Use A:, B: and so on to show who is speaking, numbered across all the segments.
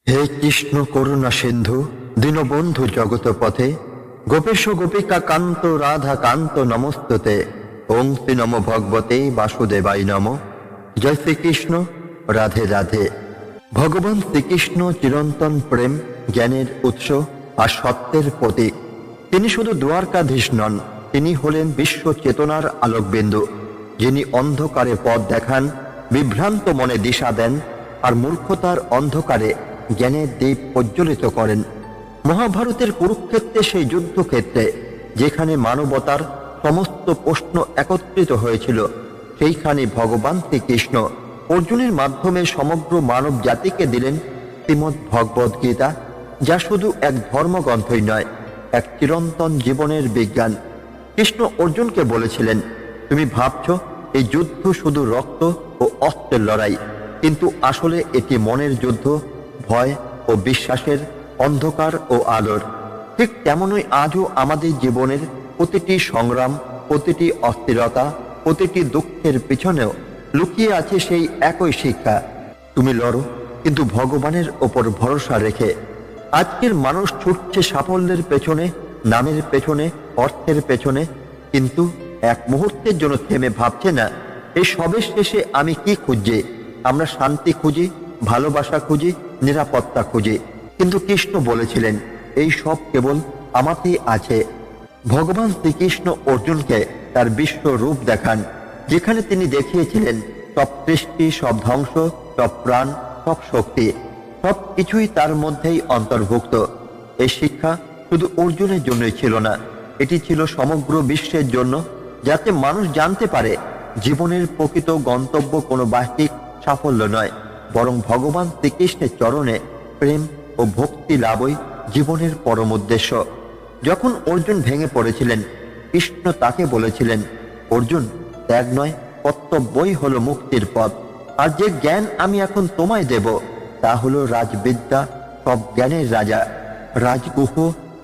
A: হে কৃষ্ণ করুণা সিন্ধু দীনবন্ধু জগত পথে, গোপেশ গোপিকা কান্ত রাধা কান্ত নমস্তুতে। ওং শ্রী নম ভগবতে বাসুদেবাই নম। জয় শ্রীকৃষ্ণ, রাধে রাধে। ভগবান শ্রীকৃষ্ণ চিরন্তন প্রেম, জ্ঞানের উৎস আর সত্যের প্রতীক। তিনি শুধু দ্বারকাধীশ নন, তিনি হলেন বিশ্ব চেতনার আলোকবিন্দু, যিনি অন্ধকারে পথ দেখান, বিভ্রান্ত মনে দিশা দেন, আর মূর্খতার অন্ধকারে জ্ঞানের দ্বীপ প্রজ্বলিত করেন। মহাভারতের কুরুক্ষেত্রে, সেই যুদ্ধক্ষেত্রে যেখানে মানবতার সমস্ত প্রশ্ন একত্রিত হয়েছিল, সেইখানে ভগবান শ্রীকৃষ্ণ অর্জুনের মাধ্যমে সমগ্র মানব জাতিকে দিলেন শ্রীমদ্ ভগবদ গীতা, যা শুধু এক ধর্মগ্রন্থই নয়, এক চিরন্তন জীবনের বিজ্ঞান। কৃষ্ণ অর্জুনকে বলেছিলেন, তুমি ভাবছ এই যুদ্ধ শুধু রক্ত ও অস্ত্রের লড়াই, কিন্তু আসলে এটি মনের যুদ্ধ, ভয় ও বিশ্বাসের, অন্ধকার ও আলোর। ঠিক তেমনই আজও আমাদের জীবনের প্রতিটি সংগ্রাম, প্রতিটি অস্থিরতা, প্রতিটি দুঃখের পিছনেও লুকিয়ে আছে সেই একই শিক্ষা, তুমি লড়ো কিন্তু ভগবানের ওপর ভরসা রেখে। আজকের মানুষ ছুটছে সাফল্যের পেছনে, নামের পেছনে, অর্থের পেছনে, কিন্তু এক মুহূর্তের জন্য থেমে ভাবছে না, এই সবের শেষে আমি কি খুঁজছি। আমরা শান্তি খুঁজি, ভালোবাসা খুঁজি, নিরাপত্তা খুঁজি, কিন্তু কৃষ্ণ বলেছিলেন এই সব কেবল আমাতেই আছে। ভগবান শ্রীকৃষ্ণ অর্জুনকে তার বিশ্ব রূপ দেখান, যেখানে তিনি দেখিয়েছিলেন সব সৃষ্টি, সব ধ্বংস, সব প্রাণ, সব শক্তি, সব কিছুই তার মধ্যেই অন্তর্ভুক্ত। এই শিক্ষা শুধু অর্জুনের জন্যই ছিল না, এটি ছিল সমগ্র বিশ্বের জন্য, যাতে মানুষ জানতে পারে জীবনের প্রকৃত গন্তব্য কোনো বাহ্যিক সাফল্য নয়, বরং ভগবান শ্রীকৃষ্ণের চরণে প্রেম ও ভক্তি লাভই জীবনের পরম উদ্দেশ্য। যখন অর্জুন ভেঙে পড়েছিলেন, কৃষ্ণ তাকে বলেছিলেন, অর্জুন, ত্যাগ নয়, কর্তব্যই হলো মুক্তির পথ। আর যে জ্ঞান আমি এখন তোমায় দেব, তা হলো রাজবিদ্যা, সব জ্ঞানের রাজা, রাজগুহ,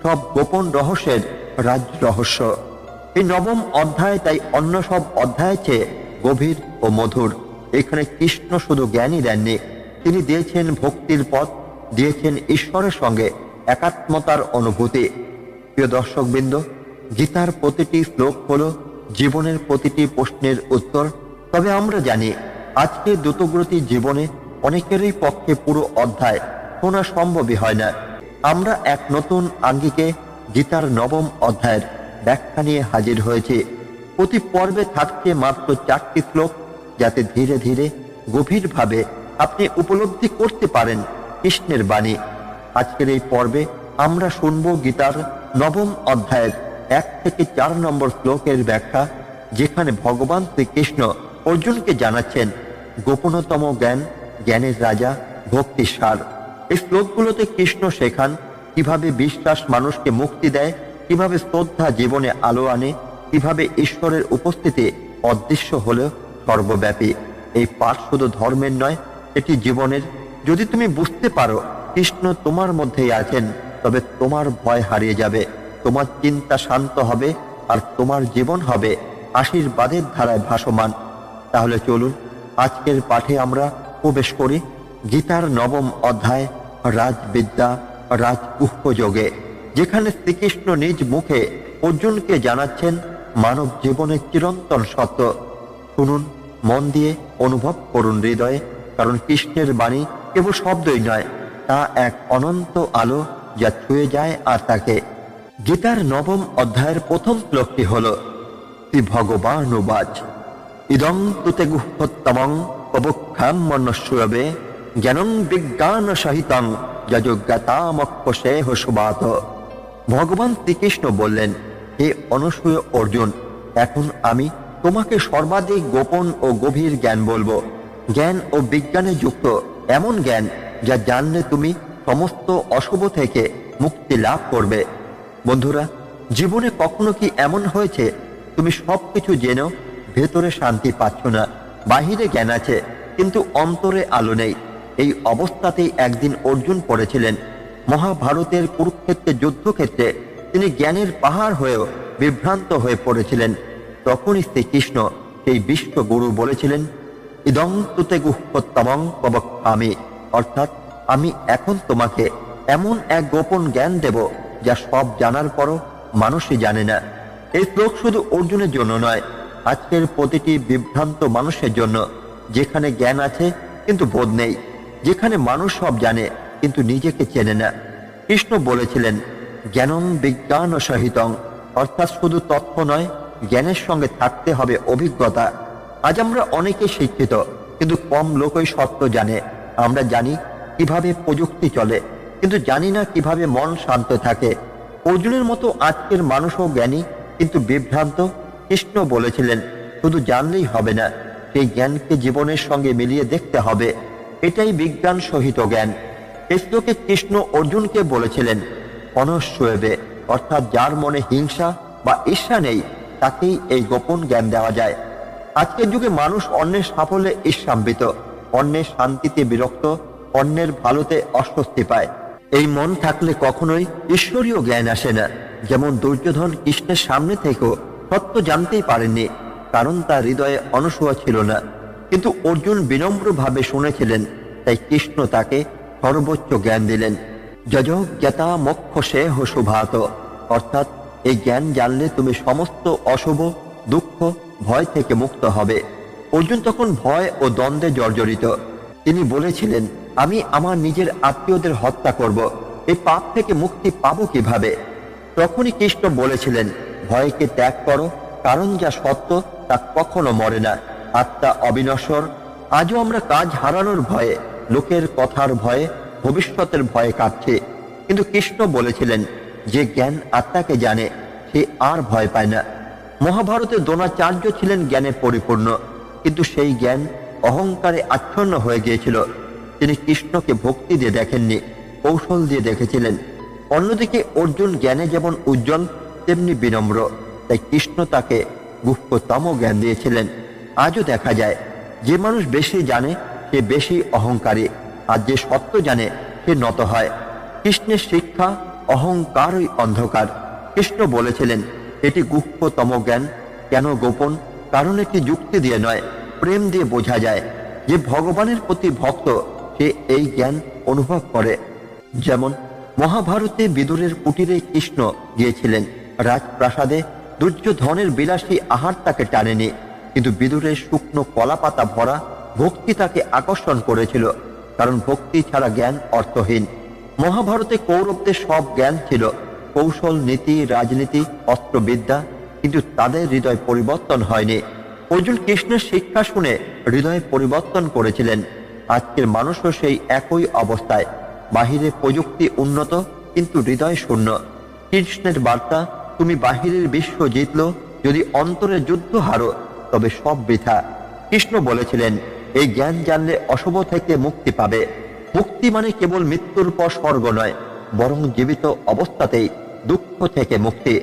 A: সব গোপন রহস্যের রাজ রহস্য। এই নবম অধ্যায় তাই অন্য সব অধ্যায়ের চেয়ে গভীর ও মধুর। এখানে কৃষ্ণ শুধু জ্ঞানই দেননি, তিনি দিয়েছেন ভক্তির পথ, দিয়েছেন ঈশ্বরের সঙ্গে একাত্মতার অনুভূতি। প্রিয় দর্শকবৃন্দ, গীতার প্রতিটি শ্লোক হল জীবনের প্রতিটি প্রশ্নের উত্তর। তবে আমরা জানি আজকে দ্রুতগতির জীবনে অনেকেরই পক্ষে পুরো অধ্যায় শোনা সম্ভবই হয় না। আমরা এক নতুন আঙ্গিকে গীতার নবম অধ্যায়ের ব্যাখ্যা নিয়ে হাজির হয়েছি। প্রতি পর্বে থাকছে মাত্র 4টি শ্লোক, যাতে ধীরে ধীরে গভীরভাবে আপনি উপলব্ধি করতে পারেন কৃষ্ণের বাণী। আজকের এই পর্বে আমরা শুনব গীতার নবম অধ্যায়ের 1 থেকে 4 নম্বর শ্লোকের ব্যাখ্যা, যেখানে ভগবান শ্রীকৃষ্ণ অর্জুনকে জানাচ্ছেন গোপনতম জ্ঞান, জ্ঞানের রাজা, ভক্তির সার। এই শ্লোকগুলোতে কৃষ্ণ শেখান কিভাবে বিশ্বাস মানুষকে মুক্তি দেয়, কিভাবে শ্রদ্ধা জীবনে আলো আনে, কিভাবে ঈশ্বরের উপস্থিতি অদৃশ্য হলেও সর্বব্যাপী। এই পাঠ শুধু ধর্মের নয়, এটি জীবনের। যদি তুমি বুঝতে পারো কৃষ্ণ তোমার মধ্যেই আছেন, তবে তোমার ভয় হারিয়ে যাবে, তোমার চিন্তা শান্ত হবে, আর তোমার জীবন হবে আশীর্বাদের ধারায় ভাসমান। তাহলে চলুন আজকের পাঠে আমরা প্রবেশ করি গীতার নবম অধ্যায় রাজবিদ্যা, রাজগুহ্যযোগে, যেখানে শ্রীকৃষ্ণ নিজ মুখে অর্জুনকে জানাচ্ছেন মানব জীবনের চিরন্তন সত্য। শুনুন মন দিয়ে, অনুভব করুন হৃদয়ে, কারণ কৃষ্ণের বাণী কেবল শব্দই নয়, তা এক অনন্ত আলো যা ছুঁয়ে যায় আর তাকে। গীতার নবম অধ্যায়ের প্রথম শ্লোকটি হল, শ্রী ভগবানুবাচ ইদং তুতে গুহ্যোত্তমং প্রবক্ষাম মনস্যবে জ্ঞানং বিজ্ঞান সহিতং যজ্ঞাতামক্ষসেহ সুবাত। ভগবান শ্রীকৃষ্ণ বললেন, হে অনসূয় অর্জুন, এখন আমি তোমাকে সর্বাধিক গোপন ও গভীর জ্ঞান বলবো, জ্ঞান ও বিজ্ঞানে যুক্ত এমন জ্ঞান যা জানলে তুমি সমস্ত অশুভ থেকে মুক্তি লাভ করবে। বন্ধুরা, জীবনে কখনো কি এমন হয়েছে তুমি সবকিছু জেনেও ভেতরে শান্তি পাচ্ছ না? বাহিরে জ্ঞান আছে কিন্তু অন্তরে আলো নেই। এই অবস্থাতেই একদিন অর্জুন পড়েছিলেন। মহাভারতের কুরুক্ষেত্রের যুদ্ধক্ষেত্রে তিনি জ্ঞানের পাহাড় হয়েও বিভ্রান্ত হয়ে পড়েছিলেন। তখনই শ্রীকৃষ্ণ সেই বিশ্বগুরু বলেছিলেন, ইদং তুতে গুহ্যোত্তমং প্রবক্ষ্যামি, অর্থাৎ আমি এখন তোমাকে এমন এক গোপন জ্ঞান দেব যা সব জানার পরও মানুষই জানে না। এই শ্লোক শুধু অর্জুনের জন্য নয়, আজকের প্রতিটি বিভ্রান্ত মানুষের জন্য, যেখানে জ্ঞান আছে কিন্তু বোধ নেই, যেখানে মানুষ সব জানে কিন্তু নিজেকে চেনে না। কৃষ্ণ বলেছিলেন, জ্ঞানং বিজ্ঞান সহিতং, অর্থাৎ শুধু তথ্য নয়, জ্ঞানের সঙ্গে থাকতে হবে অভিজ্ঞতা। আজ আমরা অনেকে শিক্ষিত, কিন্তু কম লোকই সত্য জানে। আমরা জানি কিভাবে প্রযুক্তি চলে, কিন্তু জানি না কিভাবে মন শান্ত থাকে। অর্জুনের মতো আজকের মানুষও জ্ঞানী কিন্তু বিভ্রান্ত। কৃষ্ণ বলেছিলেন, শুধু জানলেই হবে না, সেই জ্ঞানকে জীবনের সঙ্গে মিলিয়ে দেখতে হবে। এটাই বিজ্ঞান সহিত জ্ঞান। এই শ্লোকে কৃষ্ণ অর্জুনকে বলেছিলেন, অনশ্বয়েবে, অর্থাৎ যার মনে হিংসা বা ঈর্ষা নেই, তাকেই এই গোপন জ্ঞান দেওয়া যায়। আজকের যুগে মানুষ অন্যের সাফল্যে ঈর্ষান্বিত, অন্যের শান্তিতে বিরক্ত, অন্যের ভালোতে অস্বস্তি পায়। এই মন থাকলে কখনোই ঈশ্বরীয় জ্ঞান আসে না। যেমন দুর্যোধন কৃষ্ণের সামনে থেকেও সত্য জানতেই পারেননি, কারণ তার হৃদয়ে অনসূয়া ছিল না। কিন্তু অর্জুন বিনম্রভাবে শুনেছিলেন, তাই কৃষ্ণ তাকে সর্বোচ্চ জ্ঞান দিলেন। যজ্ঞতা মোক্ষ সে শুভাত, অর্থাৎ এই জ্ঞান জানলে তুমি সমস্ত অশুভ, দুঃখ, ভয় থেকে মুক্ত হবে। অর্জুন তখন ভয় ও দ্বন্দ্বে জর্জরিত। তিনি বলেছিলেন, আমি আমার নিজের আত্মীয়দের হত্যা করব, এই পাপ থেকে মুক্তি পাবো কিভাবে? তখনই কৃষ্ণ বলেছিলেন, ভয়কে ত্যাগ করো, কারণ যা সত্য তা কখনো মরে না, আত্মা অবিনশ্বর। আজও আমরা কাজ হারানোর ভয়ে, লোকের কথার ভয়ে, ভবিষ্যতের ভয়ে কাঁদছি। কিন্তু কৃষ্ণ বলেছিলেন, যে জ্ঞান আত্মাকে জানে সে আর ভয় পায় না। মহাভারতে দ্রোণাচার্য ছিলেন জ্ঞানে পরিপূর্ণ, কিন্তু সেই জ্ঞান অহংকারে আচ্ছন্ন হয়ে গিয়েছিল। তিনি কৃষ্ণকে ভক্তি দিয়ে দেখেননি, কৌশল দিয়ে দেখেছিলেন। অন্যদিকে অর্জুন জ্ঞানে যেমন উজ্জ্বল, তেমনি বিনম্র, তাই কৃষ্ণ তাকে গুহ্যতম জ্ঞান দিয়েছিলেন। আজও দেখা যায়, যে মানুষ বেশি জানে সে বেশি অহংকারী, আর যে সত্য জানে সে নত হয়। কৃষ্ণের শিক্ষা, অহংকারই অন্ধকার। কৃষ্ণ বলেছিলেন, এটি গুহ্যতম জ্ঞান। কেন গোপন? কারণ এটি যুক্তি দিয়ে নয়, প্রেম দিয়ে বোঝা যায়। যে ভগবানের প্রতি ভক্ত সে এই জ্ঞান অনুভব করে। যেমন মহাভারতে বিদুরের কুটিরে কৃষ্ণ গিয়েছিলেন, রাজপ্রাসাদে দুর্যোধনের বিলাসী আহার তাকে টানেনি, কিন্তু বিদুরের শুকনো কলাপাতা ভরা ভক্তি তাকে আকর্ষণ করেছিল, কারণ ভক্তি ছাড়া জ্ঞান অর্থহীন। মহাভারতে কৌরবদের সব জ্ঞান ছিল, কৌশল, নীতি, রাজনীতি, অস্ত্রবিদ্যা, কিন্তু তাদের হৃদয় পরিবর্তন হয়নি। অর্জুন কৃষ্ণের শিক্ষা শুনে হৃদয় পরিবর্তন করেছিলেন। আজকের মানুষও সেই একই অবস্থায়, বাহিরে প্রযুক্তি উন্নত কিন্তু হৃদয় শূন্য। কৃষ্ণের বার্তা, তুমি বাহিরের বিশ্ব জিতলো, যদি অন্তরের যুদ্ধ হারো তবে সব বৃথা। কৃষ্ণ বলেছিলেন, এই জ্ঞান জানলে অশুভ থেকে মুক্তি পাবে। মুক্তি মানে কেবল মৃত্যুর পর স্বর্গ নয়, বরং জীবিত অবস্থাতেই দুঃখ থেকে মুক্তি।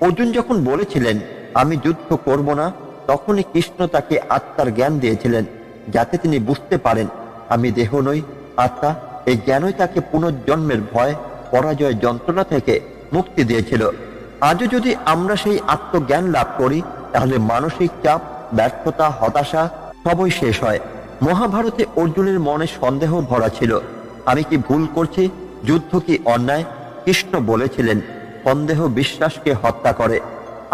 A: অর্জুন যখন বলেছিলেন, আমি যুদ্ধ করব না, তখনই কৃষ্ণ তাকে আত্মার জ্ঞান দিয়েছিলেন, যাতে তিনি বুঝতে পারেন আমি দেহ নই, আত্মা। এই জ্ঞানই তাকে পুনর্জন্মের ভয়, পরাজয়, যন্ত্রণা থেকে মুক্তি দিয়েছিল। আজও যদি আমরা সেই আত্মজ্ঞান লাভ করি, তাহলে মানসিক চাপ, ব্যর্থতা, হতাশা সবই শেষ হয়। মহাভারতে অর্জুনের মনে সন্দেহ ভরা ছিল, আমি কি ভুল করছি? যুদ্ধ কি অন্যায়? কৃষ্ণ বলেছিলেন, সন্দেহ বিশ্বাসকে হত্যা করে।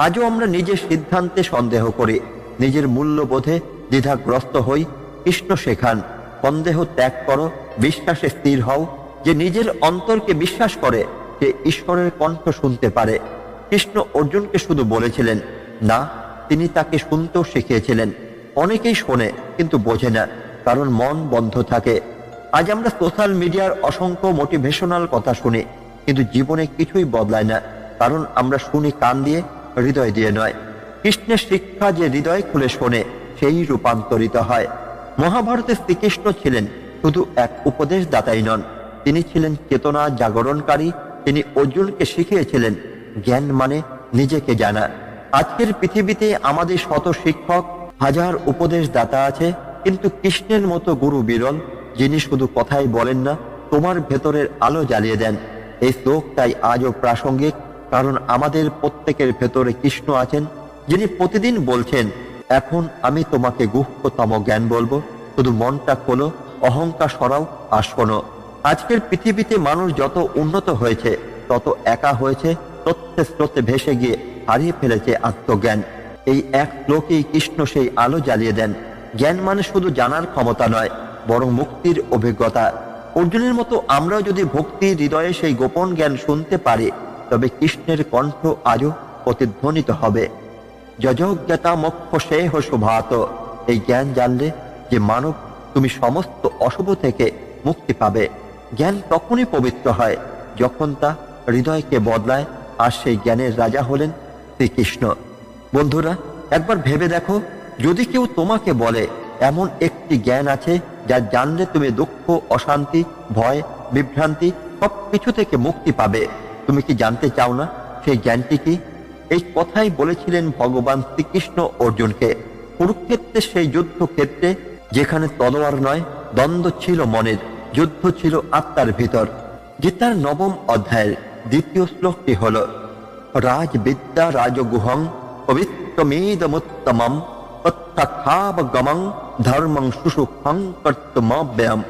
A: আজও আমরা নিজের সিদ্ধান্তে সন্দেহ করি, নিজের মূল্যবোধে দ্বিধাগ্রস্ত হই। কৃষ্ণ শেখান, সন্দেহ ত্যাগ করো, বিশ্বাসে স্থির হও। যে নিজের অন্তরকে বিশ্বাস করে সে ঈশ্বরের কণ্ঠ শুনতে পারে। কৃষ্ণ অর্জুনকে শুধু বলেছিলেন না, তিনি তাকে শুনতেও শিখিয়েছিলেন। অনেকেই শোনে কিন্তু বোঝে না, কারণ মন বন্ধ থাকে। আজ আমরা সোশ্যাল মিডিয়ার অসংখ্য মোটিভেশনাল কথা শুনি, কিন্তু জীবনে কিছুই বদলায় না, কারণ আমরা শুনি কান দিয়ে, হৃদয় দিয়ে নয়। কৃষ্ণের শিক্ষা যে হৃদয় খুলে শোনে সেই রূপান্তরিত হয়। মহাভারতে শ্রীকৃষ্ণ ছিলেন শুধু এক উপদেশদাতাই নন, তিনি ছিলেন চেতনা জাগরণকারী। তিনি অর্জুনকে শিখিয়েছিলেন, জ্ঞান মানে নিজেকে জানা। আজকের পৃথিবীতে আমাদের শত শিক্ষক, হাজার উপদেশদাতা আছে, কিন্তু কৃষ্ণের মতো গুরু বিরল, যিনি শুধু কথাই বলেন না, তোমার ভেতরের আলো জ্বালিয়ে দেন। এই শ্লোক তাই আজও প্রাসঙ্গিক, কারণ আমাদের প্রত্যেকের ভেতরে কৃষ্ণ আছেন, যিনি প্রতিদিন বলছেন, এখন আমি তোমাকে গুহ্যতম জ্ঞান বলবো, শুধু মনটা খোলো, অহংকার সরাও আর শোনো। আজকের পৃথিবীতে মানুষ যত উন্নত হয়েছে তত একা হয়েছে, তথ্যে স্রোতে ভেসে গিয়ে হারিয়ে ফেলেছে আত্মজ্ঞান। এই এক শ্লোকেই কৃষ্ণ সেই আলো জ্বালিয়ে দেন। জ্ঞান মানে শুধু জানার ক্ষমতা নয়, বরং মুক্তির অভিজ্ঞতা। অর্জুনের মতো আমরাও যদি ভক্তি হৃদয়ে সেই গোপন জ্ঞান শুনতে পারি, তবে কৃষ্ণের কণ্ঠ আজও প্রতিধ্বনিত হবে। যজ্ঞতা মোক্ষ সেহ শোভাত। এই জ্ঞান জানলে যে মানব, তুমি সমস্ত অশুভ থেকে মুক্তি পাবে। জ্ঞান তখনই পবিত্র হয় যখন তা হৃদয়কে বদলায়, আর সেই জ্ঞানের রাজা হলেন শ্রীকৃষ্ণ। বন্ধুরা, একবার ভেবে দেখো, যদি কেউ তোমাকে বলে এমন একটি জ্ঞান আছে যা জানলে তুমি দুঃখ, অশান্তি, ভয়, বিভ্রান্তি সবকিছু থেকে মুক্তি পাবে, তুমি কি জানতে চাও না সেই জ্ঞানটি কি? এই কথাই বলেছিলেন ভগবান শ্রীকৃষ্ণ অর্জুনকে কুরুক্ষেত্রের সেই যুদ্ধক্ষেত্রে, যেখানে তলোয়ার নয়, দ্বন্দ্ব ছিল মনের, যুদ্ধ ছিল আত্মার ভিতর। গীতার 9ম অধ্যায়ের 2য় শ্লোকটি হল, রাজবিদ্যা রাজগুহং পবিত্রমেদমুত্তমম তত্থাবগমং ধর্মং সুসুখং কর্তুমব্যয়ম।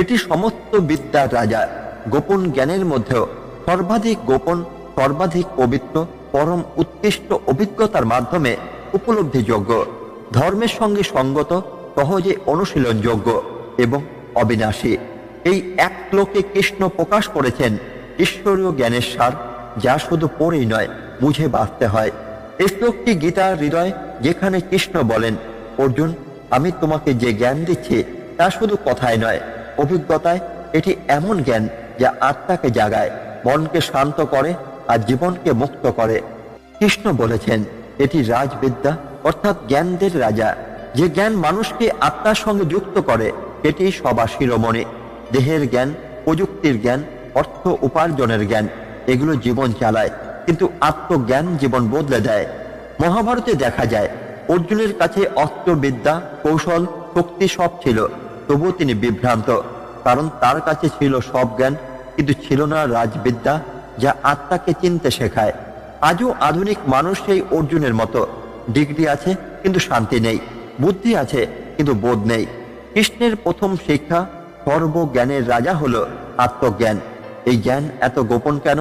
A: এটি সমস্ত বিদ্যার রাজা, গোপন জ্ঞানের মধ্যেও সর্বাধিক গোপন, সর্বাধিক পবিত্র, পরম উৎকৃষ্ট অভিজ্ঞতার মাধ্যমে উপলব্ধিযোগ্য, ধর্মের সঙ্গে সঙ্গত, সহজে অনুশীলনযোগ্য এবং অবিনাশী। এই এক শ্লোকে কৃষ্ণ প্রকাশ করেছেন ঈশ্বরীয় জ্ঞানের সার, যা শুধু পড়েই নয়, বুঝে বাঁচতে হয়। এই শ্লোকটি গীতার হৃদয়, যেখানে কৃষ্ণ বলেন, অর্জুন, আমি তোমাকে যে জ্ঞান দিচ্ছি তা শুধু কথায় নয়, অভিজ্ঞতায়। এটি এমন জ্ঞান যা আত্মাকে জাগায়, মনকে শান্ত করে আর জীবনকে মুক্ত করে। কৃষ্ণ বলেছেন এটি রাজবিদ্যা, অর্থাৎ জ্ঞানদের রাজা। যে জ্ঞান মানুষকে আত্মার সঙ্গে যুক্ত করে, এটি সবার শিরোমণি। দেহের জ্ঞান, প্রযুক্তির জ্ঞান, অর্থ উপার্জনের জ্ঞান, এগুলো জীবন চালায়, কিন্তু আত্মজ্ঞান জীবন বদলে দেয়। মহাভারতে দেখা যায় অর্জুনের কাছে অস্ত্রবিদ্যা, কৌশল, শক্তি সব ছিল, তবুও তিনি বিভ্রান্ত, কারণ তার কাছে ছিল সব জ্ঞান, কিন্তু ছিল না রাজবিদ্যা, যা আত্মাকে চিনতে শেখায়। আজও আধুনিক মানুষ সেই অর্জুনের মতো, ডিগ্রি আছে কিন্তু শান্তি নেই, বুদ্ধি আছে কিন্তু বোধ নেই। কৃষ্ণের প্রথম শিক্ষা, সর্বজ্ঞানের রাজা হলো আত্মজ্ঞান। এই জ্ঞান এত গোপন কেন?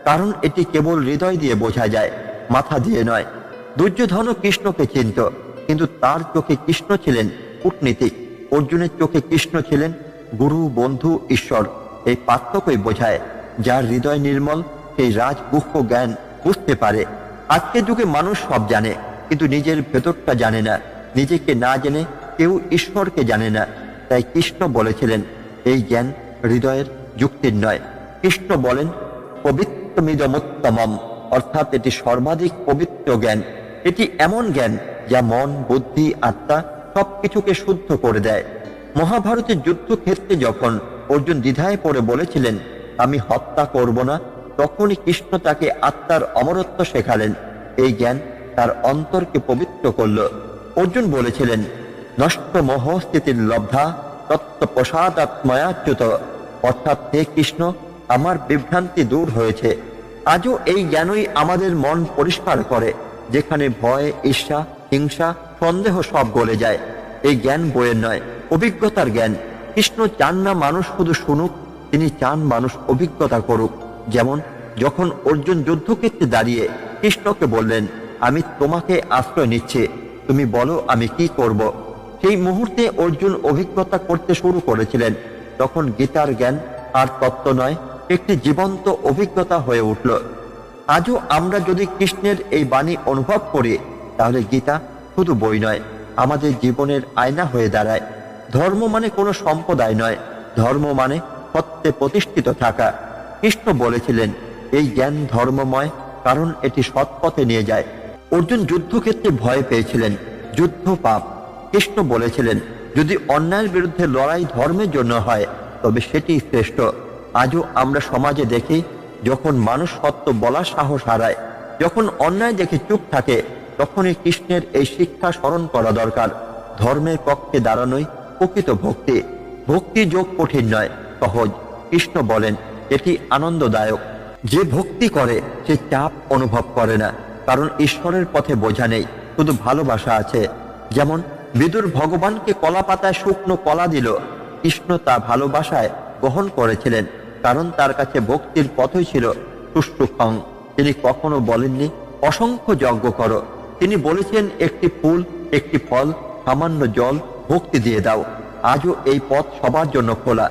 A: কারণ এটি কেবল হৃদয় দিয়ে বোঝা যায়, মাথা দিয়ে নয়। দুর্যোধনও কৃষ্ণকে চিনত, কিন্তু তার চোখে কৃষ্ণ ছিলেন কূটনীতিক, অর্জুনের চোখে কৃষ্ণ ছিলেন গুরু, বন্ধু, ঈশ্বর। এই পার্থক্যই বোঝায়, যার হৃদয় নির্মল সেই রাজগুহ্য জ্ঞান বুঝতে পারে। আজকের যুগে মানুষ সব জানে, কিন্তু নিজের ভেতরটা জানে না। নিজেকে না জেনে কেউ ঈশ্বরকে জানে না। তাই কৃষ্ণ বলেছিলেন, এই জ্ঞান হৃদয়ের, যুক্তির নয়। কৃষ্ণ বলেন, পবিত্রমিদমুত্তমম, অর্থাৎ এটি সর্বাধিক পবিত্র জ্ঞান। এটি এমন জ্ঞান যা মন, বুদ্ধি, আত্মা সবকিছুকে শুদ্ধ করে দেয়। মহাভারতের যুদ্ধক্ষেত্রে যখন অর্জুন দ্বিধায় পড়ে বলেছিলেন, আমি হত্যা করব না, তখনই কৃষ্ণ তাকে আত্মার অমরত্ব শেখালেন। এই জ্ঞান তার অন্তরকে পবিত্র করল। অর্জুন বলেছিলেন, নষ্ট মোহ স্থিতির লব্ধা তত্ত্ব প্রসাদাত্ময়াচ্যুত, অর্থাৎ হে কৃষ্ণ, আমার বিভ্রান্তি দূর হয়েছে। আজও এই জ্ঞানই আমাদের মন পরিষ্কার করে, যেখানে ভয়, ঈর্ষা, হিংসা, সন্দেহ সব গলে যায়। এই জ্ঞান বইয়ের নয়, অভিজ্ঞতার জ্ঞান। কৃষ্ণ চান না মানুষ শুধু শুনুক, তিনি চান মানুষ অভিজ্ঞতা করুক। যেমন যখন অর্জুন যুদ্ধক্ষেত্রে দাঁড়িয়ে কৃষ্ণকে বললেন, আমি তোমাকে আশ্রয় নিচ্ছি, তুমি বলো আমি কি করব। সেই মুহূর্তে অর্জুন অভিজ্ঞতা করতে শুরু করেছিলেন। তখন গীতার জ্ঞান আর তত্ত্ব নয়, একটি জীবন্ত অভিজ্ঞতা হয়ে উঠল। আজও আমরা যদি কৃষ্ণের এই বাণী অনুভব করি, তাহলে গীতা শুধু বই নয়, আমাদের জীবনের আয়না হয়ে দাঁড়ায়। ধর্ম মানে কোনো সম্প্রদায় নয়, ধর্ম মানে সত্যে প্রতিষ্ঠিত থাকা। কৃষ্ণ বলেছিলেন, এই জ্ঞান ধর্মময়, কারণ এটি সৎপথে নিয়ে যায়। অর্জুন যুদ্ধক্ষেত্রে ভয় পেয়েছিলেন, যুদ্ধ পাপ। কৃষ্ণ বলেছিলেন, যদি অন্যায়ের বিরুদ্ধে লড়াই ধর্মের জন্য হয়, তবে সেটি শ্রেষ্ঠ। আজও আমরা সমাজে দেখি, যখন মানুষ সত্য বলার সাহস হারায়, যখন অন্যায় দেখে চুপ থাকে, তখনই কৃষ্ণের এই শিক্ষা স্মরণ করা দরকার। ধর্মের পক্ষে দাঁড়ানোই প্রকৃত ভক্তি। ভক্তি যোগ কঠিন নয়, সহজ। কৃষ্ণ বলেন, এটি আনন্দদায়ক। যে ভক্তি করে সে চাপ অনুভব করে না, কারণ ঈশ্বরের পথে বোঝা নেই, শুধু ভালোবাসা আছে। যেমন বিদুর ভগবানকে কলা পাতায় শুকনো কলা দিল, কৃষ্ণ তা ভালোবাসায় গ্রহণ করেছিলেন, কারণ তার কাছে ভক্তির পথই ছিল সুষ্ঠুক্ষং। তিনি কখনো বলেননি অসংখ্য যজ্ঞ করো। তিনি বলেছেন একটি ফুল, একটি ফল, সামান্য জল ভক্তি দিয়ে দাও। আজও এই পথ সবার জন্য খোলা।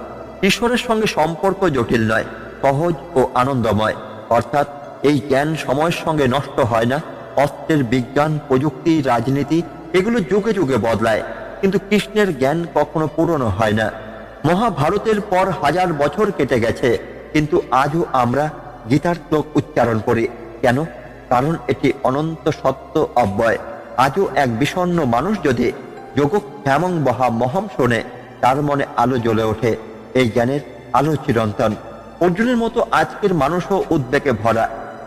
A: ঈশ্বরের সঙ্গে সম্পর্ক জটিল নয়, সহজ ও আনন্দময়। অর্থাৎ এই জ্ঞান সময়ের সঙ্গে নষ্ট হয় না। অস্ত্রের বিজ্ঞান, প্রযুক্তি, রাজনীতি এগুলো যুগে যুগে বদলায়, কিন্তু কৃষ্ণের জ্ঞান কখনো পুরনো হয় না। মহাভারতের পর 1000 বছর কেটে গেছে, কিন্তু আজও আমরা গীতার শ্লোক উচ্চারণ করি। কেন? কারণ এটি অনন্ত সত্য অব্যয়। আজও এক বিষণ্ণ মানুষ যদি যোগক্ষেমং বহা মহম শোনে, তার মনে আলো জ্বলে ওঠে। এই জ্ঞানের আলো চিরন্তন। অর্জুনের মতো আজকের মানুষও উদ্বেগে ভরা।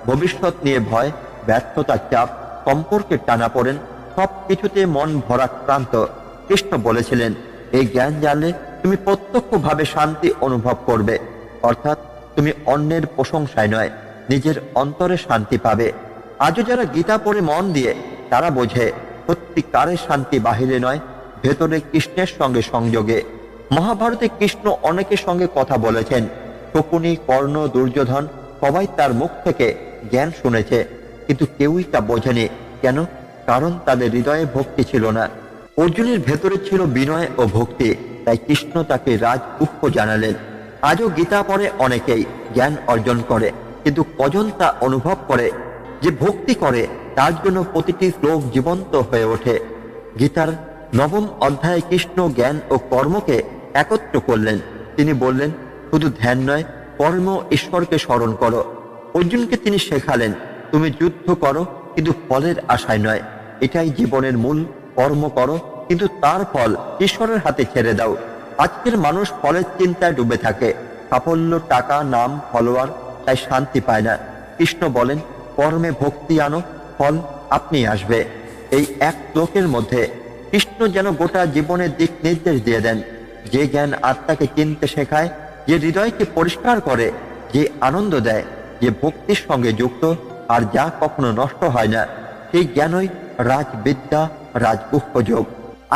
A: ভবিষ্যৎ নিয়ে ভয়, ব্যর্থতার চাপ, সম্পর্কের টানাপোড়েন, সব কিছুতে মন ভরাক্রান্ত। কৃষ্ণ বলেছিলেন, এই জ্ঞান জানলে তুমি প্রত্যক্ষভাবে শান্তি অনুভব করবে। অর্থাৎ তুমি অন্যের প্রশংসায় নয়, নিজের অন্তরে শান্তি পাবে। আজও যারা গীতা পড়ে মন দিয়ে, তারা বোঝে সত্যিকারের শান্তি বাহিরে নয়, ভেতরে কৃষ্ণের সঙ্গে সংযোগে। মহাভারতে কৃষ্ণ অনেকের সঙ্গে কথা বলেছেন। শকুনি, কর্ণ, দুর্যোধন সবাই তার মুখ থেকে জ্ঞান শুনেছে, কিন্তু কেউই তা বোঝেনি। কেন? কারণ তাদের হৃদয়ে ভক্তি ছিল না। অর্জুনের ভেতরে ছিল বিনয় ও ভক্তি, তাই কৃষ্ণ তাকে রাজগুহ্য জানালেন। আজও গীতা পড়ে অনেকেই, জ্ঞান অর্জন করে, কিন্তু কজন তা অনুভব করে? যে ভক্তি করে তার জন্য প্রতিটি শ্লোক জীবন্ত হয়ে ওঠে। গীতার 9ম অধ্যায়ে কৃষ্ণ জ্ঞান ও কর্মকে একত্র করলেন। তিনি বললেন, শুধু ধ্যান নয়, কর্ম ঈশ্বরকে স্মরণ করো। অর্জুনকে তিনি শেখালেন, তুমি যুদ্ধ করো, কিন্তু ফলের আশায় নয়। এটাই জীবনের মূল। কর্ম করো, কিন্তু তার ফল ঈশ্বরের হাতে ছেড়ে দাও। আজকের মানুষ ফলের চিন্তায় ডুবে থাকে। সাফল্য, টাকা, নাম, ফলোয়ার, তাই শান্তি পায় না। কৃষ্ণ বলেন, কর্মে ভক্তি আনো, ফল আপনি আসবে। এই এক শ্লোকের মধ্যে কৃষ্ণ যেন গোটা জীবনের দিক নির্দেশ দিয়ে দেন। যে জ্ঞান আত্মাকে চিনতে শেখায়, যে হৃদয়কে পরিষ্কার করে, যে আনন্দ দেয়, যে ভক্তির সঙ্গে যুক্ত, আর যা কখনো নষ্ট হয় না, সেই জ্ঞানই রাজবিদ্যা, রাজগুহ্য যোগ।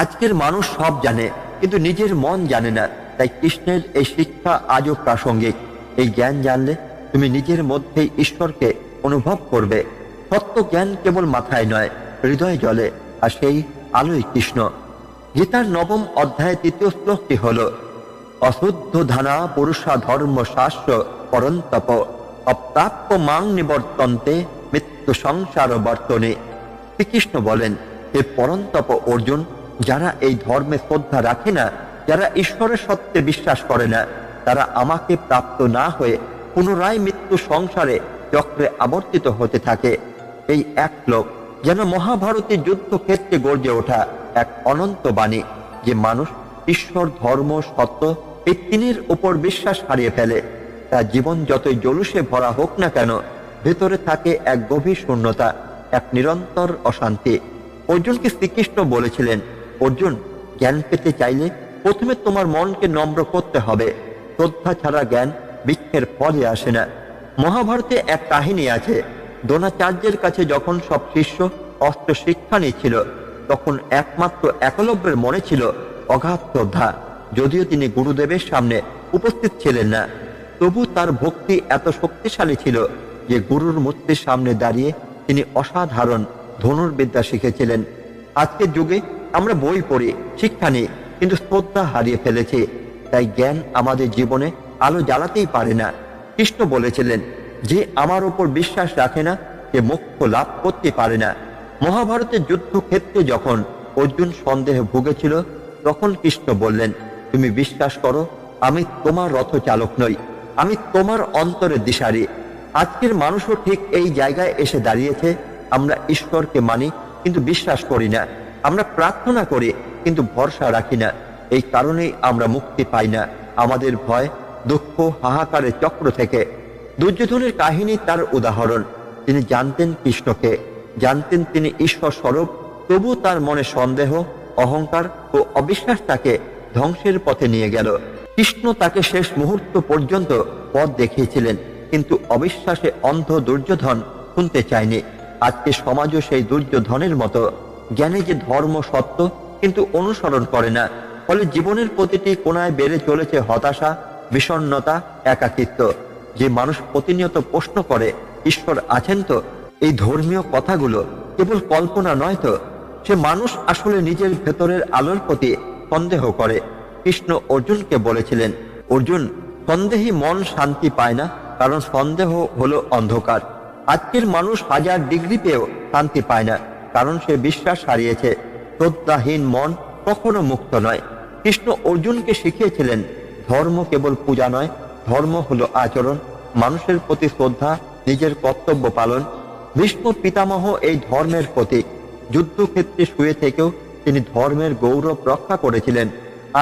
A: আজকের মানুষ সব জানে, কিন্তু নিজের মন জানে না। তাই কৃষ্ণের এই শিক্ষা আজও প্রাসঙ্গিক। এই জ্ঞান জানলে তুমি নিজের মধ্যেই ঈশ্বরকে অনুভব করবে। সত্য জ্ঞান কেবল মাথায় নয়, হৃদয়ে জ্বলে, আর সেই আলোই কৃষ্ণ। গীতার 9ম অধ্যায়ে 3য় শ্লোকটি হল, অশুদ্ধ ধানা পুরুষা ধর্ম শাস্ত্র পরন্তপ অপ্রাপ্য মাং নিবর্তন্তে মৃত্যু সংসার বর্তনে। শ্রীকৃষ্ণ বলেন, হে পরন্তপ অর্জুন, যারা এই ধর্মে শ্রদ্ধা রাখে না, যারা ঈশ্বরের সত্যে বিশ্বাস করে না, তারা আমাকে প্রাপ্ত না হয়ে পুনরায় মৃত্যু সংসারে চক্রে আবর্তিত হতে থাকে। এই এক শ্লোক যেন মহাভারতের যুদ্ধক্ষেত্রে গর্জে ওঠা এক অনন্ত বাণী। যে মানুষ ঈশ্বর, ধর্ম, সত্য এই তিনের উপর বিশ্বাস হারিয়ে ফেলে, তার জীবন যতই জলুসে ভরা হোক না কেন, ভেতরে থাকে এক গভীর শূন্যতা, এক নিরন্তর অশান্তি। অর্জুনকে শ্রীকৃষ্ণ বলেছিলেন, অর্জুন, জ্ঞান পেতে চাইলে প্রথমে তোমার মনকে নম্র করতে হবে। শ্রদ্ধা ছাড়া জ্ঞান বৃক্ষের ফলে আসে না। মহাভারতে এক কাহিনী আছে। দ্রোণাচার্যের কাছে যখন সব শিষ্য অস্ত্র শিক্ষা নিচ্ছিল, তখন একমাত্র একলব্যের মনে ছিল অগাধ শ্রদ্ধা। যদিও তিনি গুরুদেবের সামনে উপস্থিত ছিলেন না, তবু তার ভক্তি এত শক্তিশালী ছিল যে গুরুর মূর্তির সামনে দাঁড়িয়ে তিনি অসাধারণ ধনুর্বিদ্যা শিখেছিলেন। আজকের যুগে আমরা বই পড়ি, শিক্ষা নিই, কিন্তু শ্রদ্ধা হারিয়ে ফেলেছি। তাই জ্ঞান আমাদের জীবনে আলো জ্বালাতেই পারে না। কৃষ্ণ বলেছিলেন, যে আমার ওপর বিশ্বাস রাখে না, সে মোক্ষ লাভ করতে পারে না। মহাভারতের যুদ্ধক্ষেত্রে যখন অর্জুন সন্দেহে ভুগেছিল, তখন কৃষ্ণ বললেন, তুমি বিশ্বাস করো, আমি তোমার রথ চালক নই, আমি তোমার অন্তরের দিশারি। আজকের মানুষও ঠিক এই জায়গায় এসে দাঁড়িয়েছে। আমরা ঈশ্বরকে মানি, কিন্তু বিশ্বাস করি না। আমরা প্রার্থনা করি, কিন্তু ভরসা রাখি না। এই কারণেই আমরা মুক্তি পাই না, আমাদের ভয়, দুঃখ, হাহাকারের চক্র থেকে। দুর্যোধনের কাহিনী তার উদাহরণ। তিনি জানতেন কৃষ্ণকে, জানতেন তিনি ঈশ্বর স্বরূপ, তবু তার মনে সন্দেহ, অহংকার ও অবিশ্বাস তাকে ধ্বংসের পথে নিয়ে গেল। কৃষ্ণ তাকে শেষ মুহূর্ত পর্যন্ত পথ দেখিয়েছিলেন, কিন্তু অবিশ্বাসে অন্ধ দুর্যোধন শুনতে চায়নি। আজকে সমাজও সেই দুর্যোধনের মতো। জ্ঞানে যে ধর্ম সত্য, কিন্তু অনুসরণ করে না। ফলে জীবনের প্রতিটি কোণায় বেড়ে চলেছে হতাশা, বিষণ্ণতা, একাকিত্ব। যে মানুষ প্রতিনিয়ত প্রশ্ন করে ঈশ্বর আছেন তো, এই ধর্মীয় কথাগুলো কেবল কল্পনা নয় তো, সে মানুষ আসলে নিজের ভেতরের আলোর প্রতি সন্দেহ করে। কৃষ্ণ অর্জুনকে বলেছিলেন, অর্জুন, সন্দেহী মন শান্তি পায় না, কারণ সন্দেহ হলো অন্ধকার। আজকের মানুষ 1000 ডিগ্রি পেয়েও শান্তি পায় না, কারণ সে বিশ্বাস হারিয়েছে। শ্রদ্ধাহীন মন কখনো মুক্ত নয়। কৃষ্ণ অর্জুনকে শিখিয়েছিলেন, ধর্ম কেবল পূজা নয়, ধর্ম হলো আচরণ, মানুষের প্রতি শ্রদ্ধা, নিজের কর্তব্য পালন। ভীষ্ম পিতামহ এই ধর্মের প্রতীক। যুদ্ধক্ষেত্রে শুয়ে থেকেও তিনি ধর্মের গৌরব রক্ষা করেছিলেন।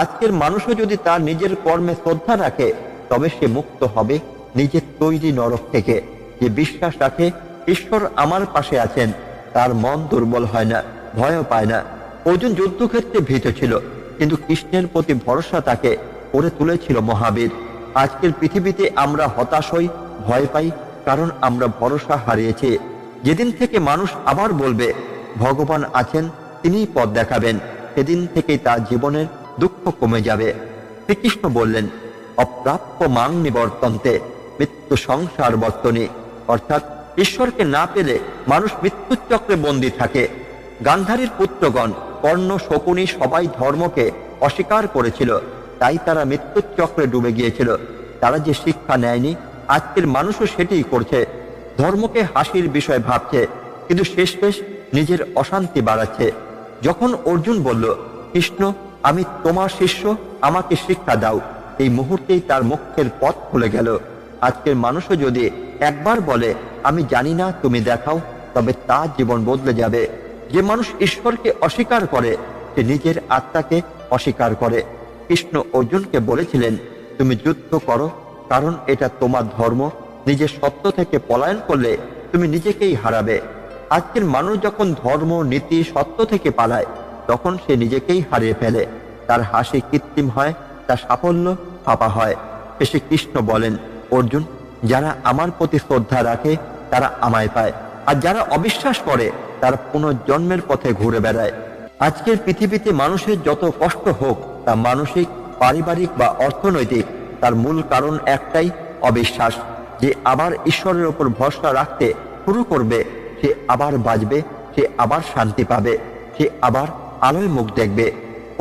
A: আজকের মানুষও যদি তার নিজের কর্মে শ্রদ্ধা রাখে, তবে সে মুক্ত হবে নিজের তৈরি নরক থেকে। যে বিশ্বাস রাখে ঈশ্বর আমার পাশে আছেন, তার মন দুর্বল হয় না, ভয়ও পায় না। অর্জুন যুদ্ধক্ষেত্রে ভীত ছিল, কিন্তু কৃষ্ণের প্রতি ভরসা তাকে করে তুলেছিল মহাবীর। আজকের পৃথিবীতে আমরা হতাশ হই, ভয় পাই, কারণ আমরা ভরসা হারিয়েছি। যেদিন থেকে মানুষ আবার বলবে ভগবান আছেন, তিনিই পথ দেখাবেন, সেদিন থেকেই তার জীবনের দুঃখ কমে যাবে। শ্রীকৃষ্ণ বললেন, অপ্রাপ্য মাং নিবর্তন্তে মৃত্যু সংসার বর্তনী। অর্থাৎ ঈশ্বরকে না পেলে মানুষ মৃত্যুর চক্রে বন্দী থাকে। গান্ধারীর পুত্রগণ কর্ণ, শকুনি সবাই ধর্মকে অস্বীকার করেছিল, তাই তারা মৃত্যুর চক্রে ডুবে গিয়েছিল। তারা যে শিক্ষা নেয়নি, আজকের মানুষও সেটিই করছে। ধর্মকে হাসির বিষয় ভাবছে, কিন্তু শেষমেশ নিজের অশান্তি বাড়াচ্ছে। যখন অর্জুন বলল, কৃষ্ণ আমি তোমার শিষ্য, আমাকে শিক্ষা দাও, এই মুহূর্তেই তার মুখের পথ খুলে গেল। আজকের মানুষও যদি একবার বলে আমি জানি না, তুমি দেখাও, তবে তার জীবন বদলে যাবে। যে মানুষ ঈশ্বরকে অস্বীকার করে, সে নিজের আত্মাকে অস্বীকার করে। কৃষ্ণ অর্জুনকে বলেছিলেন, তুমি যুদ্ধ করো, কারণ এটা তোমার ধর্ম। নিজের সত্য থেকে পলায়ন করলে তুমি নিজেকেই হারাবে। আজকের মানুষ যখন ধর্ম, নীতি, সত্য থেকে পালায়, তখন সে নিজেকেই হারিয়ে ফেলে। তার হাসি কৃত্রিম হয়, তার সাফল্য ফাঁপা হয়। শেষে কৃষ্ণ বলেন, অর্জুন, যারা আমার প্রতি শ্রদ্ধা রাখে তারা আমায় পায়, আর যারা অবিশ্বাস করে তারা পুনর্জন্মের পথে ঘুরে বেড়ায়। আজকের পৃথিবীতে মানুষের যত কষ্ট হোক, তা মানসিক, পারিবারিক বা অর্থনৈতিক, তার মূল কারণ একটাই, অবিশ্বাস। যে আবার ঈশ্বরের ওপর ভরসা রাখতে শুরু করবে, সে আবার বাঁচবে, সে আবার শান্তি পাবে, সে আবার আলোয় মুখ দেখবে।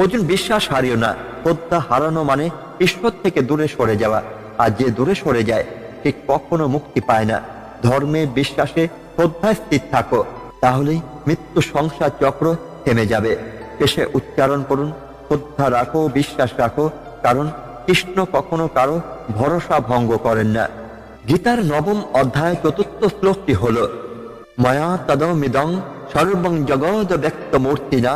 A: অর্জুন, বিশ্বাস হারিও না। শ্রদ্ধা হারানো মানে ঈশ্বর থেকে দূরে সরে যাওয়া, আর যে দূরে সরে যায় সে কখনো মুক্তি পায় না। ধর্মে, বিশ্বাসে, শ্রদ্ধায় স্থির থাকো, তাহলেই মৃত্যু সংসার চক্র থেমে যাবে। শেষে উচ্চারণ করুন, শ্রদ্ধা রাখো, বিশ্বাস রাখো, কারণ কৃষ্ণ কখনো কারো ভরসা ভঙ্গ করেন না। গীতার 9ম অধ্যায় 4র্থ শ্লোকটি হল, ময়া তদমিদং সর্বং জগৎ ব্যক্ত মূর্তিনা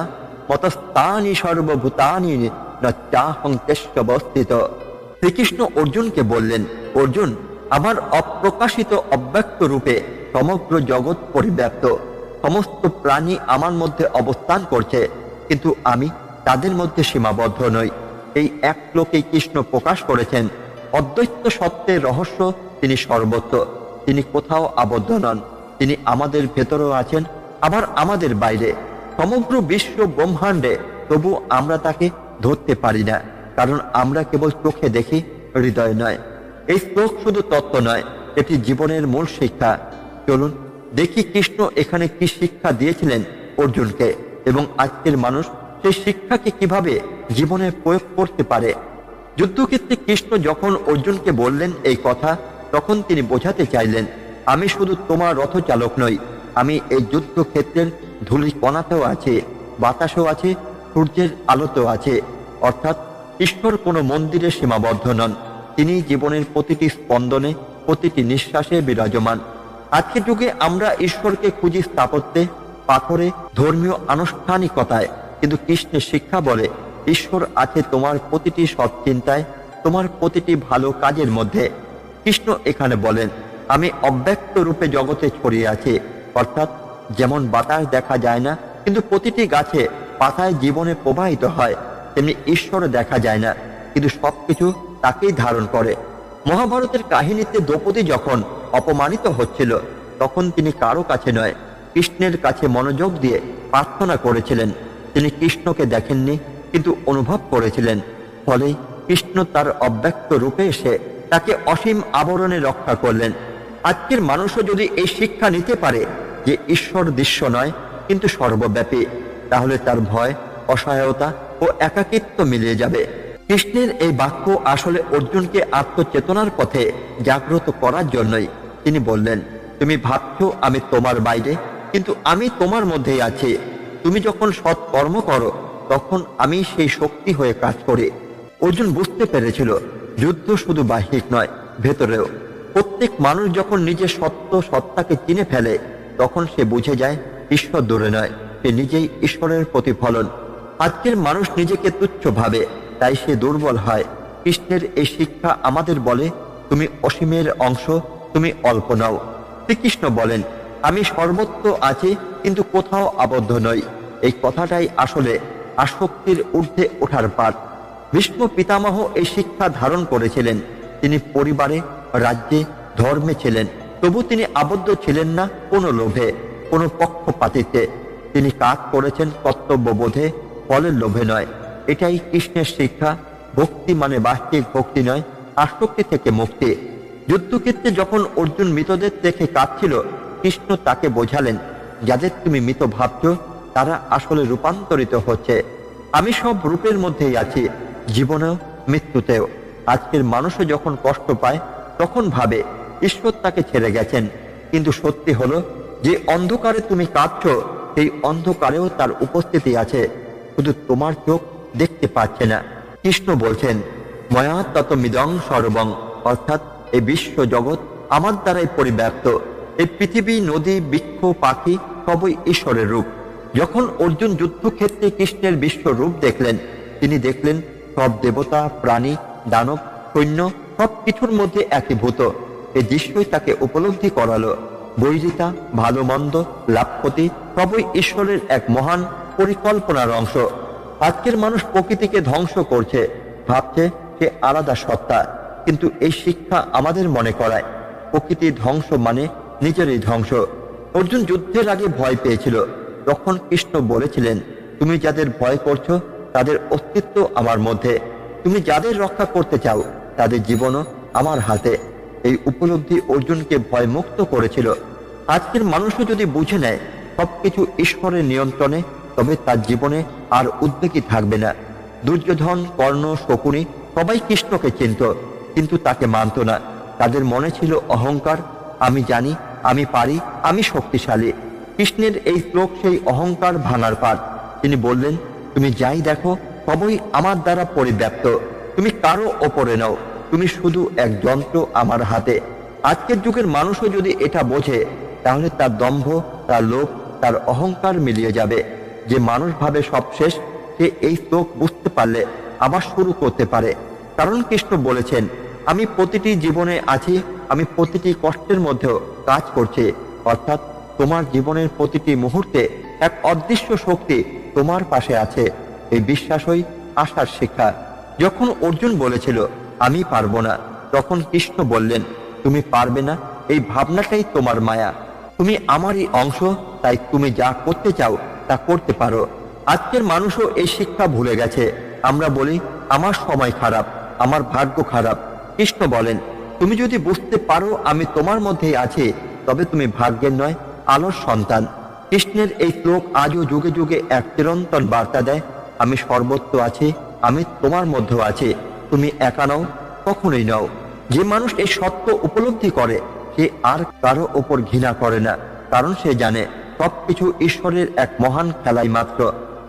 A: মতস্তানি সর্বভূতানি না চাহং তেষ্বস্থিত। শ্রীকৃষ্ণ অর্জুনকে বললেন, অর্জুন, আমার অপ্রকাশিত অব্যক্ত রূপে সমগ্র জগৎ পরিব্যাপ্ত। সমস্ত প্রাণী আমার মধ্যে অবস্থান করছে, কিন্তু আমি তাদের মধ্যে সীমাবদ্ধ নই। এই এক শ্লোকেই কৃষ্ণ প্রকাশ করেছেন অদ্বৈত সত্যের রহস্য। তিনি সর্বত্র, তিনি কোথাও আবদ্ধ নন। তিনি আমাদের ভেতরেও আছেন, আবার আমাদের বাইরে, সমগ্র বিশ্ব ব্রহ্মাণ্ডে। তবু আমরা তাকে ধরতে পারি না, কারণ আমরা কেবল চোখে দেখি, হৃদয় নয়। এই শ্লোক শুধু তত্ত্ব নয়, এটি জীবনের মূল শিক্ষা। চলুন দেখি কৃষ্ণ এখানে কি শিক্ষা দিয়েছিলেন অর্জুনকে, এবং আজকের মানুষ সেই শিক্ষাকে কিভাবে জীবনে প্রয়োগ করতে পারে। যুদ্ধক্ষেত্রে কৃষ্ণ যখন অর্জুনকে বললেন এই কথা, তখন তিনি বোঝাতে চাইলেন, আমি শুধু তোমার রথচালক নই, আমি এই যুদ্ধক্ষেত্রের ধূলি কণাতেও আছে, বাতাসেও আছে, সূর্যের আলোতেও আছে। অর্থাৎ ঈশ্বর কোনো মন্দিরে সীমাবদ্ধ নন, তিনি জীবনের প্রতিটি স্পন্দনে, প্রতিটি নিঃশ্বাসে বিরাজমান। আজকের যুগে আমরা ঈশ্বরকে খুঁজি স্থাপত্যে, পাথরে, ধর্মীয় আনুষ্ঠানিকতায়, কিন্তু কৃষ্ণের শিক্ষা বলে ঈশ্বর আছে তোমার প্রতিটি সৎ চিন্তায়, তোমার প্রতিটি ভালো কাজের মধ্যে। কৃষ্ণ এখানে বলেন, আমি অব্যক্ত রূপে জগতে ছড়িয়ে আছি। অর্থাৎ যেমন বাতাস দেখা যায় না, কিন্তু প্রতিটি গাছে পাতায় জীবনে প্রবাহিত হয়, তেমনি ঈশ্বর দেখা যায় না, কিন্তু সবকিছু তাকেই ধারণ করে। মহাভারতের কাহিনীতে দ্রৌপদী যখন অপমানিত হচ্ছিল, তখন তিনি কারো কাছে নয়, কৃষ্ণের কাছে মনোযোগ দিয়ে প্রার্থনা করেছিলেন। তিনি কৃষ্ণকে দেখেননি, কিন্তু অনুভব করেছিলেন। ফলে কৃষ্ণ তার অব্যক্ত রূপে এসে তাকে অসীম আবরণে রক্ষা করলেন। আজকের মানুষও যদি এই শিক্ষা নিতে পারে যে ঈশ্বর দৃশ্য নয় কিন্তু সর্বব্যাপী, তাহলে তার ভয়, অসহায়তা ও একাকিত্ব মিলিয়ে যাবে। কৃষ্ণের এই বাক্য আসলে অর্জুনকে আত্মচেতনার পথে জাগ্রত করার জন্যই। তিনি বললেন, তুমি ভাবছো আমি তোমার বাইরে, কিন্তু আমি তোমার মধ্যেই আছি। তুমি যখন সৎ কর্ম করো তখন আমি সেই শক্তি হয়ে কাজ করি। অর্জুন বুঝতে পেরেছিল যুদ্ধ শুধু বাহ্যিক নয়, ভেতরেও। প্রত্যেক মানুষ যখন নিজের সত্তাকে চিনে ফেলে তখন সে বুঝে যায় ঈশ্বর দূরে নয়, সে নিজেই ঈশ্বরের প্রতিফলন। আজকের মানুষ নিজেকে তুচ্ছ ভাবে, তাই সে দুর্বল হয়। কৃষ্ণের এই শিক্ষা আমাদের বলে, তুমি অসীমের অংশ, তুমি অল্প নও। শ্রীকৃষ্ণ বলেন, আমি সর্বত্র আছি কিন্তু কোথাও আবদ্ধ নই। এই কথাটাই আসলে আসক্তির ঊর্ধ্বে ওঠার পাঠ। ভীষ্ম পিতামহ এই শিক্ষা ধারণ করেছিলেন। তিনি পরিবারে, রাজ্যে, ধর্মে ছিলেন, তবু তিনি আবদ্ধ ছিলেন না কোনো লোভে, কোনো পক্ষপাতিত্বে। তিনি কাজ করেছেন কর্তব্যবোধে, ফলের লোভে নয়। এটাই কৃষ্ণের শিক্ষা। ভক্তি মানে বাহ্যিক ভক্তি নয়, আসক্তি থেকে মুক্তি। যুদ্ধক্ষেত্রে যখন অর্জুন মৃতদের দেখে কাঁদছিল, কৃষ্ণ তাকে বোঝালেন, যাদের তুমি মৃত ভাবছ তারা আসলে রূপান্তরিত হচ্ছে। আমি সব রূপের মধ্যেই আছি, জীবনেও মৃত্যুতেও। আজকের মানুষও যখন কষ্ট পায় তখন ভাবে ঈশ্বর তাকে ছেড়ে গেছেন, কিন্তু সত্যি হলো যে অন্ধকারে তুমি কাঁদছ সেই অন্ধকারেও তার উপস্থিতি আছে, শুধু তোমার চোখ দেখতে পাচ্ছে না। কৃষ্ণ বলছেন, ময়া ততমিদং সর্বং, অর্থাৎ এই বিশ্ব জগৎ আমার দ্বারাই পরিব্যাপ্ত। এই পৃথিবী, নদী, বৃক্ষ, পাখি সবই ঈশ্বরের রূপ। যখন অর্জুন যুদ্ধক্ষেত্রে কৃষ্ণের বিশ্ব রূপ দেখলেন, তিনি দেখলেন সব দেবতা, প্রাণী, দানব, সৈন্য সব কিছুর মধ্যে একীভূত। এই দৃশ্যই তাকে উপলব্ধি করালো বৈরিতা, ভালো মন্দ, লাভক্ষতি সবই ঈশ্বরের এক মহান পরিকল্পনার অংশ। আজকের মানুষ প্রকৃতিকে ধ্বংস করছে, ভাবছে সে আলাদা সত্তা, কিন্তু এই শিক্ষা আমাদের মনে করায় প্রকৃতি ধ্বংস মানে নিজেরই ধ্বংস। অর্জুন যুদ্ধের আগে ভয় পেয়েছিল, তখন কৃষ্ণ বলেছিলেন, তুমি যাদের ভয় করছো তাদের অস্তিত্ব আমার মধ্যে, তুমি যাদের রক্ষা করতে চাও তাদের জীবনও আমার হাতে। এই উপলব্ধি অর্জুনকে ভয়মুক্ত করেছিল। আজকের মানুষও যদি বুঝে নেয় সবকিছু ঈশ্বরের নিয়ন্ত্রণে, তবে তার জীবনে আর উদ্বেগই থাকবে না। দুর্যোধন, কর্ণ, শকুনি সবাই কৃষ্ণকে চিনত, কিন্তু তাকে মানত না। তাদের মনে ছিল অহংকার, আমি জানি, আমি পারি, আমি শক্তিশালী। কৃষ্ণের এই শ্লোক সেই অহংকার ভাঙার পাঠ। তিনি বললেন, তুমি যাই দেখো সবই আমার দ্বারা পরিব্যাপ্ত, তুমি কারো ওপরে নাও, তুমি শুধু এক যন্ত্র আমার হাতে। আজকের যুগের মানুষও যদি এটা বোঝে তাহলে তার দম্ভ, তার লোভ, তার অহংকার মিলিয়ে যাবে। যে মানুষ ভাবে সব শেষ, সে এই শ্লোক বুঝতে পারলে আবার শুরু করতে পারে। কারণ কৃষ্ণ বলেছেন, আমি প্রতিটি জীবনে আছি, আমি প্রতিটি কষ্টের মধ্যেও কাজ করছি। অর্থাৎ তোমার জীবনের প্রতিটি মুহূর্তে এক অদৃশ্য শক্তি তোমার পাশে আছে। এই বিশ্বাসই আশার শিক্ষা। যখন অর্জুন বলেছিল আমি পারবো না, তখন কৃষ্ণ বললেন, তুমি পারবে না এই ভাবনাটাই তোমার মায়া, তুমি আমারই অংশ, তাই তুমি যা করতে চাও তা করতে পারো। আজকের মানুষও এই শিক্ষা ভুলে গেছে। আমরা বলি আমার সময় খারাপ, আমার ভাগ্য খারাপ। কৃষ্ণ বলেন, তুমি যদি বুঝতে পারো আমি তোমার মধ্যেই আছি, তবে তুমি ভাগ্যের নয়, আলোর সন্তান। কৃষ্ণের এই শ্লোক আজও যুগে যুগে এক চিরন্তন বার্তা দেয়, আমি সর্বত্র আছি, আমি তোমার মধ্যেও আছি, তুমি একা নও, কখনোই নও। যে মানুষ এই সত্য উপলব্ধি করে সে আর কারো ওপর ঘৃণা করে না, কারণ সে জানে সবকিছু ঈশ্বরের এক মহান খেলাই মাত্র।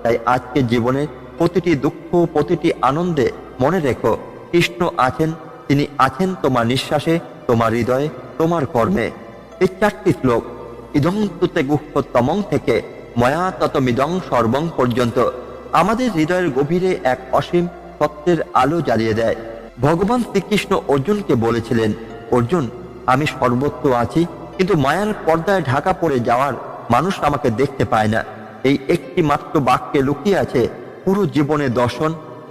A: তাই আজকের জীবনের প্রতিটি দুঃখ, প্রতিটি আনন্দে মনে রেখো কৃষ্ণ আছেন। তিনি আছেন তোমার নিঃশ্বাসে, তোমার হৃদয়ে, তোমার কর্মে। এই চারটি শ্লোক ইদং তুতে গুহ্যতমং থেকে ময়া ততমিদং সর্বং পর্যন্ত আমাদের হৃদয়ের গভীরে এক অসীম সত্যের আলো জ্বালিয়ে দেয়। ভগবান শ্রীকৃষ্ণ অর্জুনকে বলেছিলেন, অর্জুন, আমি সর্বত্র আছি, কিন্তু মায়ার পর্দায় ঢাকা পড়ে যাওয়ার মানুষ আমাকে দেখতে পায় না। এই একটি মাত্র বাক্যে লুকিয়ে আছে পুরো জীবনের দর্শন।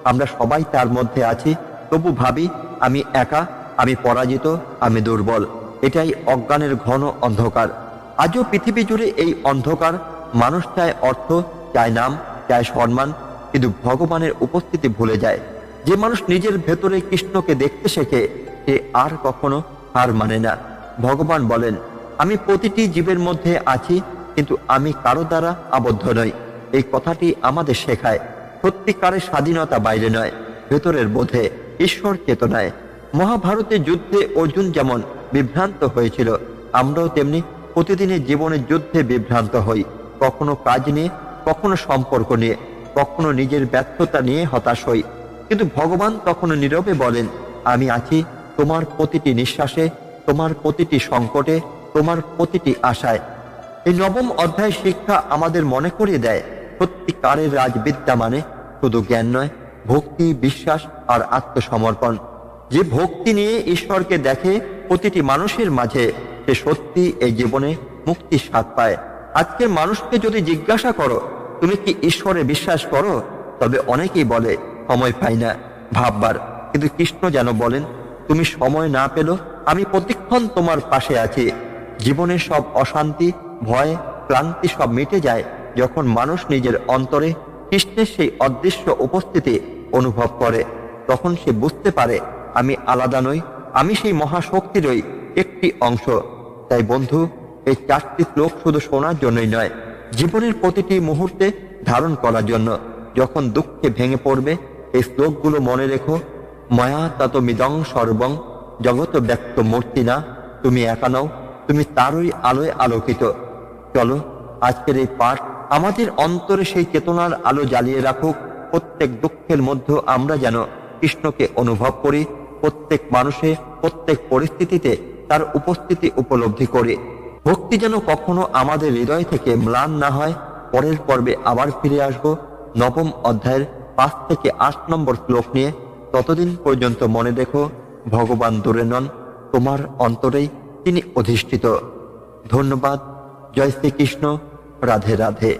A: আমরা সবাই তার মধ্যে আছি, তবু ভাবি আমি একা, আমি পরাজিত, আমি দুর্বল। এটাই অজ্ঞানের ঘন অন্ধকার। আজও পৃথিবী জুড়ে এই অন্ধকার। মানুষ চায় অর্থ, চায় নাম, চায় সম্মান, কিন্তু ভগবানের উপস্থিতি ভুলে যায়। যে মানুষ নিজের ভেতরে কৃষ্ণকে দেখতে শেখে সে আর কখনো হার মানে না। ভগবান বলেন, আমি প্রতিটি জীবের মধ্যে আছি, কিন্তু আমি কারো দ্বারা আবদ্ধ নই। এই কথাটি আমাদের শেখায় সত্যিকারের স্বাধীনতা বাইরে নয়, ভেতরের বোধে, ঈশ্বর চেতনায়। মহাভারতের যুদ্ধে অর্জুন যেমন বিভ্রান্ত হয়েছিল, আমরাও তেমনি প্রতিদিনের জীবনের যুদ্ধে বিভ্রান্ত হই। কখনো কাজ নিয়ে, কখনো সম্পর্ক নিয়ে, কখনো নিজের ব্যর্থতা নিয়ে হতাশ হই। কিন্তু ভগবান তখনও নীরবে বলেন, আমি আছি তোমার প্রতিটি নিঃশ্বাসে, তোমার প্রতিটি সংকটে, তোমার প্রতিটি আশায়। এই নবম অধ্যায় শিক্ষা আমাদের মনে করিয়ে দেয়, সত্যিকারের রাজবিদ্যা মানে শুধু জ্ঞান নয়, ভক্তি, বিশ্বাস আর আত্মসমর্পণ। যে ভক্তি নিয়ে ঈশ্বরকে দেখে প্রতিটি মানুষের মাঝে, সে সত্যি এই জীবনে মুক্তির স্বাদ পায়। আজকের মানুষকে যদি জিজ্ঞাসা করো, তুমি কি ঈশ্বরে বিশ্বাস করো, তবে অনেকেই বলে সময় পাই না ভাববার। কিন্তু কৃষ্ণ যেন বলেন, তুমি সময় না পেলেও আমি প্রতিক্ষণ তোমার পাশে আছি। জীবনের সব অশান্তি, ভয়, ক্লান্তি সব মিটে যায় যখন মানুষ নিজের অন্তরে কৃষ্ণের সেই অদৃশ্য উপস্থিতি অনুভব করে। তখন সে বুঝতে পারে, আমি আলাদা নই, আমি সেই মহাশক্তিরই একটি অংশ। তাই বন্ধু, এই 4টি শ্লোক শুধু শোনার জন্যই নয়, জীবনের প্রতিটি মুহূর্তে ধারণ করার জন্য। যখন দুঃখে ভেঙে পড়বে, এই শ্লোকগুলো মনে রেখো। মায়া তত মিদং সর্বং জগত ব্যক্ত মূর্তি না, তুমি একা নও, তুমি তারই আলোয় আলোকিত। চলো আজকের এই পাঠ আমাদের অন্তরে সেই চেতনার আলো জ্বালিয়ে রাখুক। প্রত্যেক দুঃখের মধ্যে আমরা যেন কৃষ্ণকে অনুভব করি, প্রত্যেক মানুষে, প্রত্যেক পরিস্থিতিতে তার উপস্থিতি উপলব্ধি করি। ভক্তি যেন কখনো আমাদের হৃদয় থেকে ম্লান না হয়। পরের পর্বে আবার ফিরে আসব নবম অধ্যায়ের 5 থেকে 8 নম্বর শ্লোক নিয়ে। ততদিন পর্যন্ত মনে রেখো, ভগবান দূরে নন, তোমার অন্তরেই তিনি অধিষ্ঠিত। ধন্যবাদ। জয় শ্রীকৃষ্ণ। রাধে রাধে।